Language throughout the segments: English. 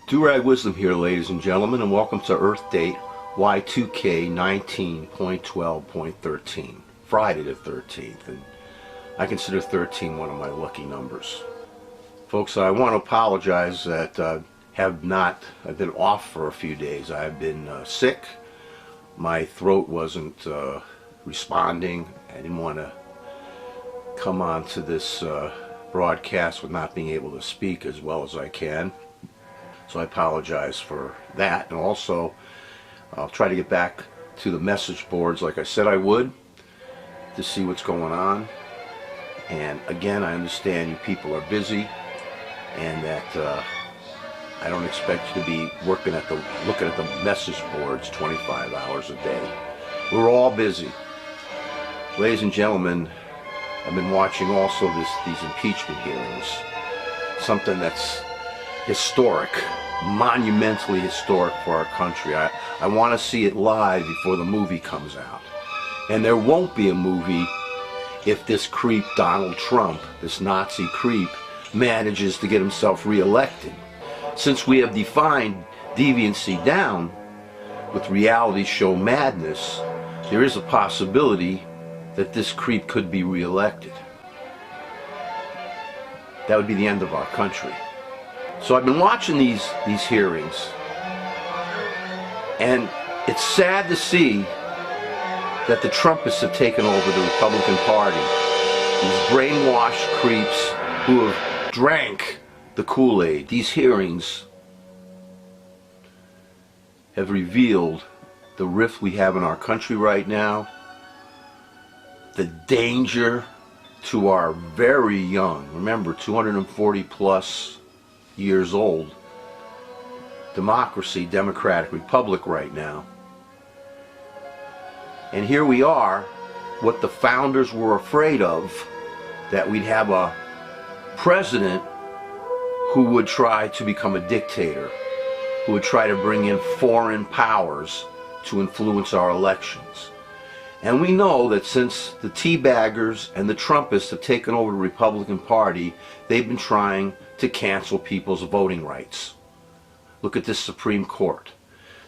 Do-Rag Wisdom here, ladies and gentlemen, and welcome to Earth Date Y2K 19.12.13, Friday the 13th, and I consider 13 one of my lucky numbers. Folks, I want to apologize that I've been off for a few days. I've been sick. My throat wasn't responding. I didn't want to come on to this broadcast with not being able to speak as well as I can. So I apologize for that, and also I'll try to get back to the message boards like I said I would to see what's going on. And again, I understand you people are busy, and that I don't expect you to be looking at the message boards 25 hours a day. We're all busy. Ladies and gentlemen, I've been watching also these impeachment hearings, something that's historic, monumentally historic for our country. I want to see it live before the movie comes out. And there won't be a movie if this creep Donald Trump, this Nazi creep, manages to get himself reelected. Since we have defined deviancy down with reality show madness, there is a possibility that this creep could be reelected. That would be the end of our country. So I've been watching these hearings, and it's sad to see that the Trumpists have taken over the Republican Party. These brainwashed creeps who have drank the Kool-Aid. These hearings have revealed the rift we have in our country right now, the danger to our very young, remember 240 plus years old, democracy, democratic republic right now. And here we are, what the founders were afraid of, that we'd have a president who would try to become a dictator, who would try to bring in foreign powers to influence our elections. And we know that since the teabaggers and the Trumpists have taken over the Republican Party, they've been trying to cancel people's voting rights. Look at this Supreme Court.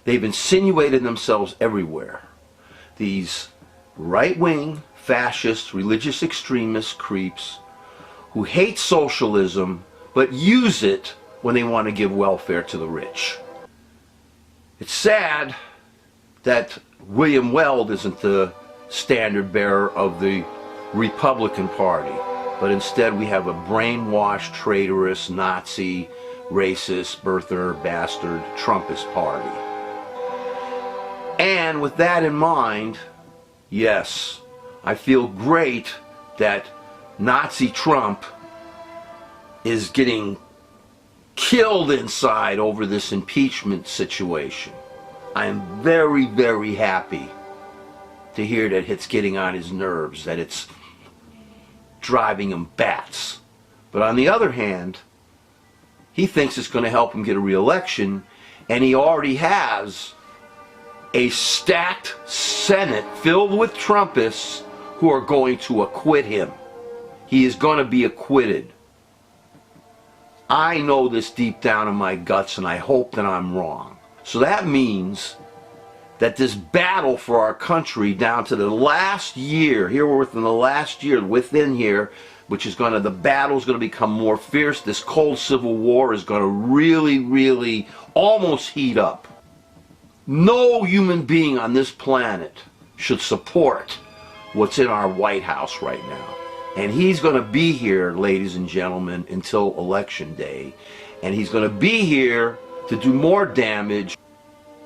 They've insinuated themselves everywhere. These right-wing, fascist, religious extremist creeps who hate socialism but use it when they want to give welfare to the rich. It's sad that William Weld isn't the standard bearer of the Republican Party, but instead we have a brainwashed, traitorous, Nazi, racist, birther, bastard, Trumpist party. And with that in mind, yes, I feel great that Nazi Trump is getting killed inside over this impeachment situation. I am very, very happy to hear that it's getting on his nerves, that it's driving him bats. But on the other hand, he thinks it's going to help him get a re-election, and he already has a stacked Senate filled with Trumpists who are going to acquit him. He is going to be acquitted. I know this deep down in my guts, and I hope that I'm wrong. So that means that this battle for our country down to the last year, here we're within the last year, within here, which is the battle's going to become more fierce. This cold civil war is going to really, really almost heat up. No human being on this planet should support what's in our White House right now. And he's going to be here, ladies and gentlemen, until Election Day. And he's going to be here to do more damage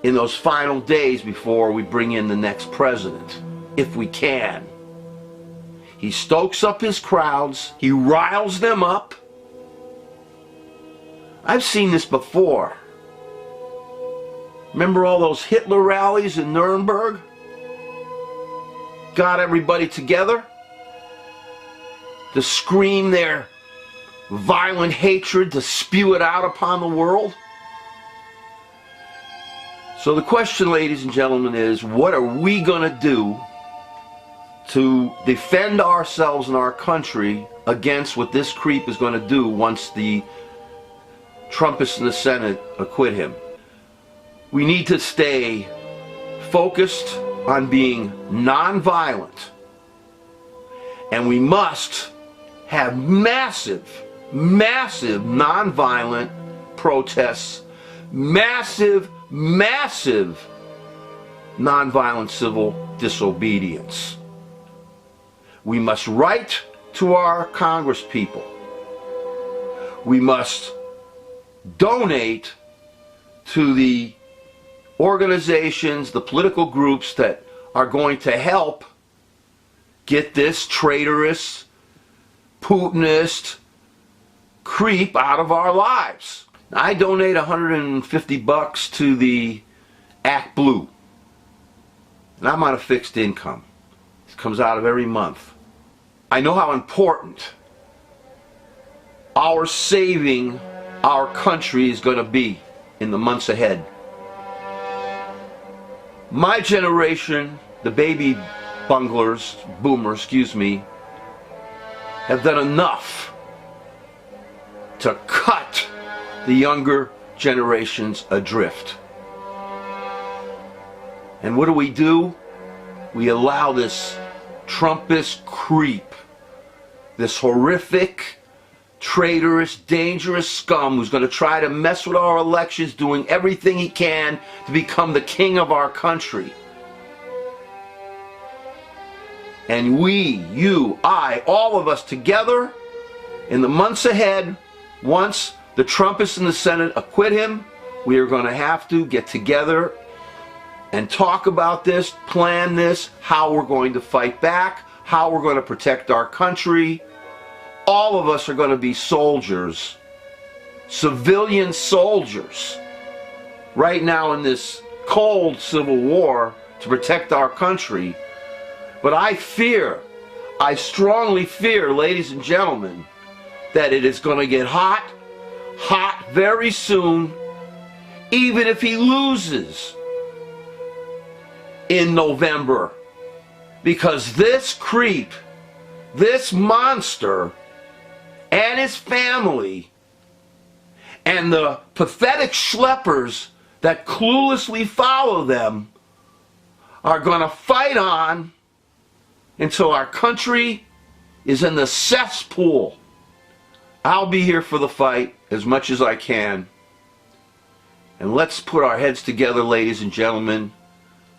in those final days before we bring in the next president, if we can. He stokes up his crowds. He riles them up. I've seen this before. Remember all those Hitler rallies in Nuremberg? Got everybody together to scream their violent hatred, to spew it out upon the world. So the question, ladies and gentlemen, is what are we going to do to defend ourselves and our country against what this creep is going to do once the Trumpists in the Senate acquit him. We need to stay focused on being nonviolent, and we must have massive nonviolent protests, massive nonviolent civil disobedience. We must write to our congresspeople. We must donate to the organizations, the political groups that are going to help get this traitorous, Putinist creep out of our lives. I donate $150 to the Act Blue. And I'm on a fixed income. It comes out of every month. I know how important our saving our country is going to be in the months ahead. My generation, the baby boomers, have done enough to cut the younger generations adrift. And what do? We allow this Trumpist creep, this horrific, traitorous, dangerous scum who's going to try to mess with our elections, doing everything he can to become the king of our country. And we, you, I, all of us together, in the months ahead, once the Trumpists in the Senate acquit him, we are going to have to get together and talk about this, plan this, how we're going to fight back, how we're going to protect our country. All of us are going to be soldiers, civilian soldiers, right now in this cold civil war to protect our country. But I strongly fear, ladies and gentlemen, that it is going to get hot very soon, even if he loses in November. Because this creep, this monster, and his family, and the pathetic schleppers that cluelessly follow them, are going to fight on until our country is in the cesspool. I'll be here for the fight as much as I can. And let's put our heads together, ladies and gentlemen.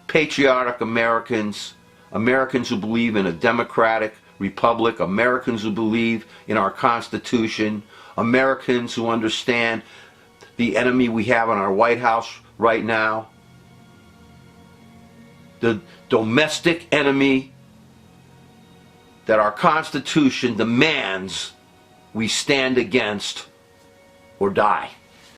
Patriotic Americans, Americans who believe in a democratic republic, Americans who believe in our Constitution, Americans who understand the enemy we have in our White House right now, the domestic enemy that our Constitution demands we stand against or die.